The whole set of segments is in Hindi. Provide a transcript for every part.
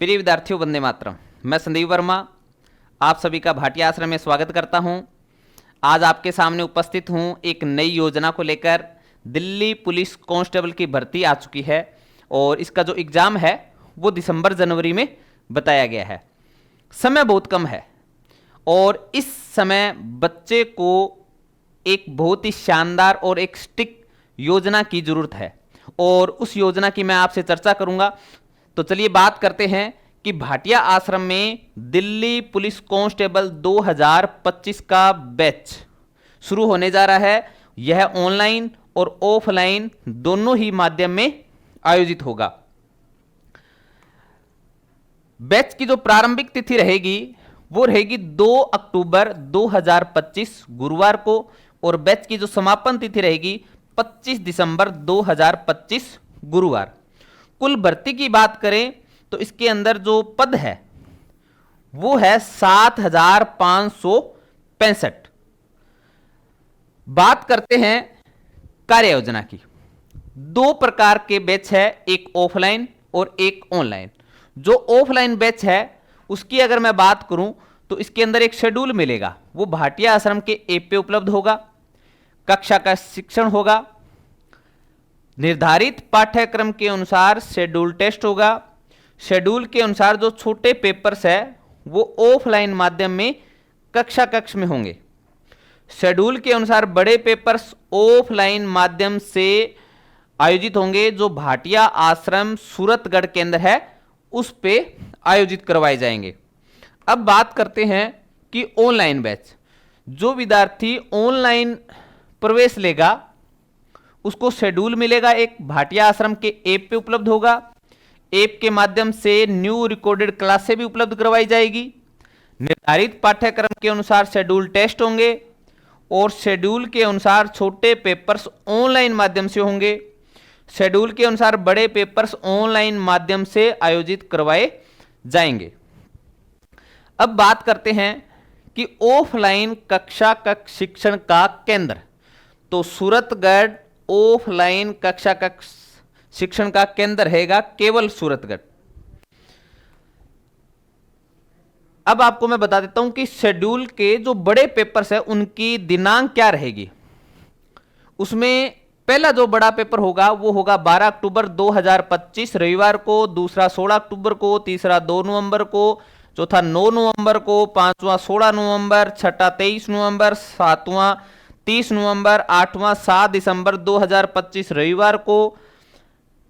प्रिय विद्यार्थियों, वंदे मातरम। मैं संदीप वर्मा आप सभी का भाटिया आश्रम में स्वागत करता हूं। आज आपके सामने उपस्थित हूं एक नई योजना को लेकर। दिल्ली पुलिस कांस्टेबल की भर्ती आ चुकी है और इसका जो एग्ज़ाम है वो दिसंबर जनवरी में बताया गया है। समय बहुत कम है और इस समय बच्चे को एक बहुत ही शानदार और एक स्टिक योजना की ज़रूरत है और उस योजना की मैं आपसे चर्चा करूंगा। तो चलिए बात करते हैं कि भाटिया आश्रम में दिल्ली पुलिस कांस्टेबल 2025 का बैच शुरू होने जा रहा है। यह ऑनलाइन और ऑफलाइन दोनों ही माध्यम में आयोजित होगा। बैच की जो प्रारंभिक तिथि रहेगी वो रहेगी 2 अक्टूबर 2025 गुरुवार को और बैच की जो समापन तिथि रहेगी 25 दिसंबर 2025 गुरुवार। कुल भर्ती की बात करें तो इसके अंदर जो पद है वो है 7,565। बात करते हैं कार्य योजना की। दो प्रकार के बैच है, एक ऑफलाइन और एक ऑनलाइन। जो ऑफलाइन बैच है उसकी अगर मैं बात करूं तो इसके अंदर एक शेड्यूल मिलेगा, वो भाटिया आश्रम के ऐप पे उपलब्ध होगा। कक्षा का शिक्षण होगा, निर्धारित पाठ्यक्रम के अनुसार शेड्यूल टेस्ट होगा। शेड्यूल के अनुसार जो छोटे पेपर्स है वो ऑफलाइन माध्यम में कक्ष में होंगे। शेड्यूल के अनुसार बड़े पेपर्स ऑफलाइन माध्यम से आयोजित होंगे, जो भाटिया आश्रम सूरतगढ़ केंद्र है उस पे आयोजित करवाए जाएंगे। अब बात करते हैं कि ऑनलाइन बैच। जो विद्यार्थी ऑनलाइन प्रवेश लेगा उसको शेड्यूल मिलेगा, एक भाटिया आश्रम के ऐप पे उपलब्ध होगा। ऐप के माध्यम से न्यू रिकॉर्डेड क्लासें भी उपलब्ध करवाई जाएगी। निर्धारित पाठ्यक्रम के अनुसार शेड्यूल टेस्ट होंगे और शेड्यूल के अनुसार छोटे पेपर्स ऑनलाइन माध्यम से होंगे। शेड्यूल के अनुसार बड़े पेपर्स ऑनलाइन माध्यम से आयोजित करवाए जाएंगे। अब बात करते हैं कि ऑफलाइन कक्षा कक्ष शिक्षण का केंद्र। तो सूरतगढ़ ऑफलाइन कक्षा कक्ष शिक्षण का केंद्र रहेगा, केवल सूरतगढ़। अब आपको मैं बता देता हूं कि शेड्यूल के जो बड़े पेपर्स है उनकी दिनांक क्या रहेगी। उसमें पहला जो बड़ा पेपर होगा वो होगा 12 अक्टूबर 2025 रविवार को, दूसरा 16 अक्टूबर को, तीसरा 2 नवंबर को, चौथा 9 नवंबर को, पांचवा 16 नवंबर, छठा 23 नवंबर, सातवां 30 नवंबर, आठवां 7 दिसंबर 2025 रविवार को,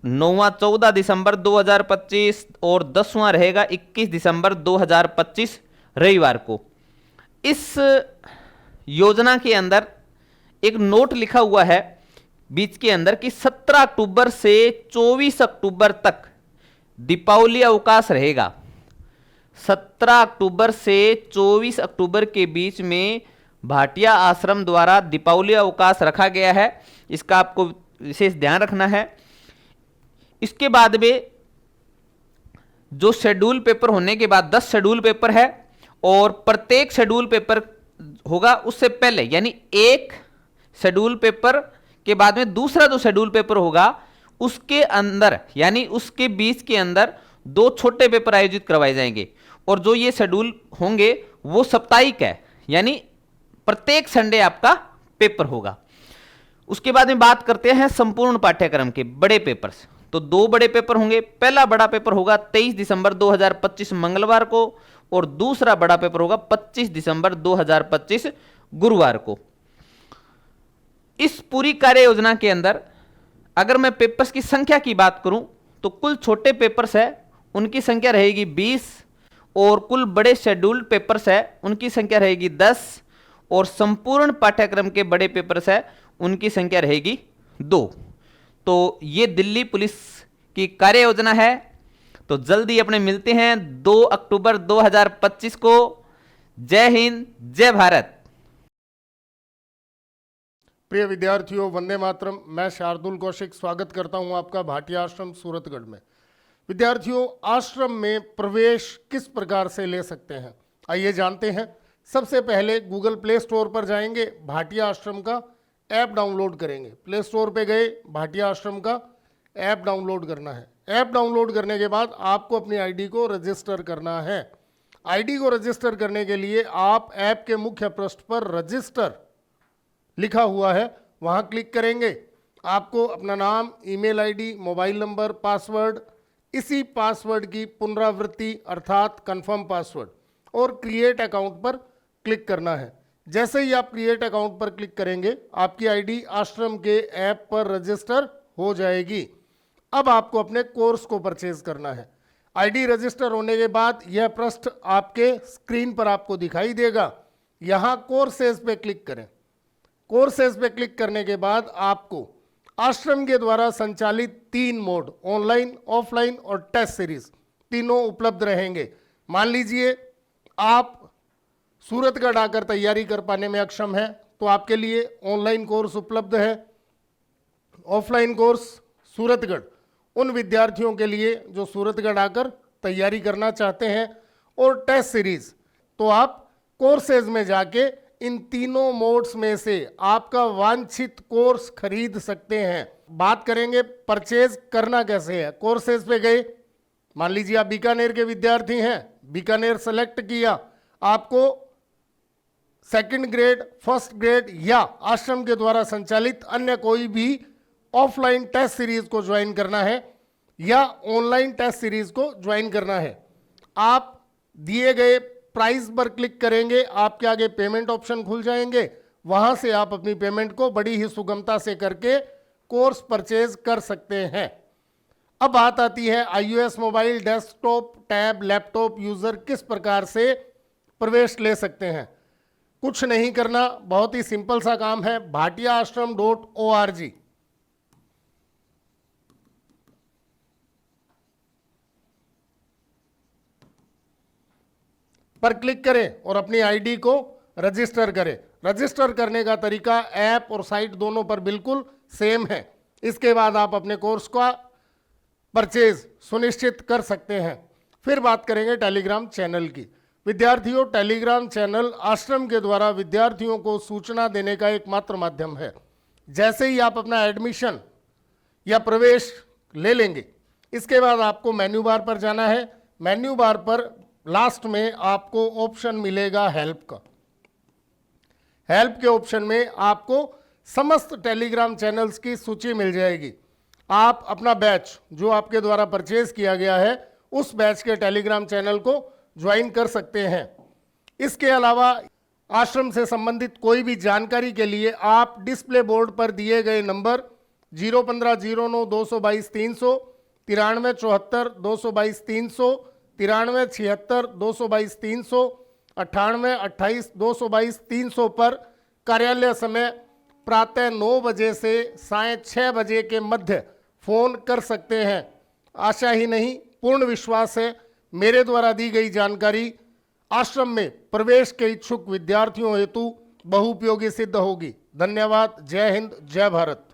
नौवां 14 दिसंबर 2025 और 10वां रहेगा 21 दिसंबर 2025 रविवार को। इस योजना के अंदर एक नोट लिखा हुआ है बीच के अंदर कि 17 अक्टूबर से 24 अक्टूबर तक दीपावली अवकाश रहेगा। 17 अक्टूबर से 24 अक्टूबर के बीच में भाटिया आश्रम द्वारा दीपावली अवकाश रखा गया है, इसका आपको विशेष ध्यान रखना है। इसके बाद में जो शेड्यूल पेपर होने के बाद 10 शेड्यूल पेपर है और प्रत्येक शेड्यूल पेपर होगा उससे पहले, यानी एक शेड्यूल पेपर के बाद में दूसरा जो शेड्यूल पेपर होगा उसके अंदर, यानी उसके बीच के अंदर 2 छोटे पेपर आयोजित करवाए जाएंगे। और जो ये शेड्यूल होंगे वो साप्ताहिक है, यानी प्रत्येक संडे आपका पेपर होगा। उसके बाद में बात करते हैं संपूर्ण पाठ्यक्रम के बड़े पेपर्स। तो 2 बड़े पेपर होंगे। पहला बड़ा पेपर होगा 23 दिसंबर 2025 मंगलवार को और दूसरा बड़ा पेपर होगा 25 दिसंबर 2025 गुरुवार को। इस पूरी कार्य योजना के अंदर अगर मैं पेपर्स की संख्या की बात करूं तो कुल छोटे पेपर्स है उनकी संख्या रहेगी 20 और कुल बड़े शेड्यूल्ड पेपर्स है उनकी संख्या रहेगी 10 और संपूर्ण पाठ्यक्रम के बड़े पेपर्स है उनकी संख्या रहेगी 2। तो ये दिल्ली पुलिस की कार्य योजना है। तो जल्दी अपने मिलते हैं 2 अक्टूबर 2025 को। जय हिंद, जय भारत। प्रिय विद्यार्थियों, वंदे मातरम। मैं शार्दुल कौशिक स्वागत करता हूं आपका भाटिया आश्रम सूरतगढ़ में। विद्यार्थियों, आश्रम में प्रवेश किस प्रकार से ले सकते हैं आइए जानते हैं। सबसे पहले गूगल प्ले स्टोर पर जाएंगे, भाटिया आश्रम का ऐप डाउनलोड करेंगे। प्ले स्टोर पे गए, भाटिया आश्रम का ऐप डाउनलोड करना है। ऐप डाउनलोड करने के बाद आपको अपनी आईडी को रजिस्टर करना है। आईडी को रजिस्टर करने के लिए आप ऐप के मुख्य पृष्ठ पर रजिस्टर लिखा हुआ है वहां क्लिक करेंगे। आपको अपना नाम, email ID, mobile number, password, इसी पासवर्ड की पुनरावृत्ति अर्थात कंफर्म पासवर्ड और क्रिएट अकाउंट पर क्लिक करना है। जैसे ही आप क्रिएट अकाउंट पर क्लिक करेंगे आपकी आईडी आश्रम के ऐप पर रजिस्टर हो जाएगी। अब आपको अपने कोर्स को परचेज करना है। आईडी रजिस्टर होने के बाद यह पृष्ठ आपके स्क्रीन पर आपको दिखाई देगा। यहाँ कोर्सेज पे क्लिक करें। कोर्सेज पे क्लिक करने के बाद आपको आश्रम के द्वारा संचालित 3 मोड, ऑनलाइन, ऑफलाइन और टेस्ट सीरीज, तीनों उपलब्ध रहेंगे। मान लीजिए आप सूरतगढ़ आकर तैयारी कर पाने में अक्षम है तो आपके लिए ऑनलाइन कोर्स उपलब्ध है। ऑफलाइन कोर्स सूरतगढ़ उन विद्यार्थियों के लिए जो सूरतगढ़ आकर तैयारी करना चाहते हैं, और टेस्ट सीरीज तो आप कोर्सेज में जाके इन तीनों मोड्स में से आपका वांछित कोर्स खरीद सकते हैं। बात करेंगे परचेज करना कैसे है। कोर्सेज पे गए, मान लीजिए आप बीकानेर के विद्यार्थी हैं, बीकानेर सेलेक्ट किया, आपको सेकंड ग्रेड, फर्स्ट ग्रेड या आश्रम के द्वारा संचालित अन्य कोई भी ऑफलाइन टेस्ट सीरीज को ज्वाइन करना है या ऑनलाइन टेस्ट सीरीज को ज्वाइन करना है। आप दिए गए प्राइस पर क्लिक करेंगे, आपके आगे पेमेंट ऑप्शन खुल जाएंगे। वहां से आप अपनी पेमेंट को बड़ी ही सुगमता से करके कोर्स परचेज कर सकते हैं। अब बात आती है iOS mobile, desktop, tab, laptop user किस प्रकार से प्रवेश ले सकते हैं। कुछ नहीं करना, बहुत ही सिंपल सा काम है। bhatiaashram.org पर क्लिक करें और अपनी आईडी को रजिस्टर करें। रजिस्टर करने का तरीका ऐप और साइट दोनों पर बिल्कुल सेम है। इसके बाद आप अपने कोर्स का परचेज सुनिश्चित कर सकते हैं। फिर बात करेंगे टेलीग्राम चैनल की। विद्यार्थियों, टेलीग्राम चैनल आश्रम के द्वारा विद्यार्थियों को सूचना देने का एकमात्र माध्यम है। जैसे ही आप अपना एडमिशन या प्रवेश ले लेंगे, इसके बाद आपको मेन्यू बार पर जाना है। मेन्यू बार पर लास्ट में आपको ऑप्शन मिलेगा हेल्प का। हेल्प के ऑप्शन में आपको समस्त टेलीग्राम चैनल्स की सूची मिल जाएगी। आप अपना बैच जो आपके द्वारा परचेज किया गया है उस बैच के टेलीग्राम चैनल को ज्वाइन कर सकते हैं। इसके अलावा आश्रम से संबंधित कोई भी जानकारी के लिए आप डिस्प्ले बोर्ड पर दिए गए नंबर 01509 222 300, 93 74 222 300, 93 76 222 300, 98 28 222 300 पर कार्यालय समय प्रातः 9 बजे से सायं 6 बजे के मध्य फोन कर सकते हैं। आशा ही नहीं, पूर्ण विश्वास है मेरे द्वारा दी गई जानकारी आश्रम में प्रवेश के इच्छुक विद्यार्थियों हेतु बहुउपयोगी सिद्ध होगी। धन्यवाद। जय हिंद, जय भारत।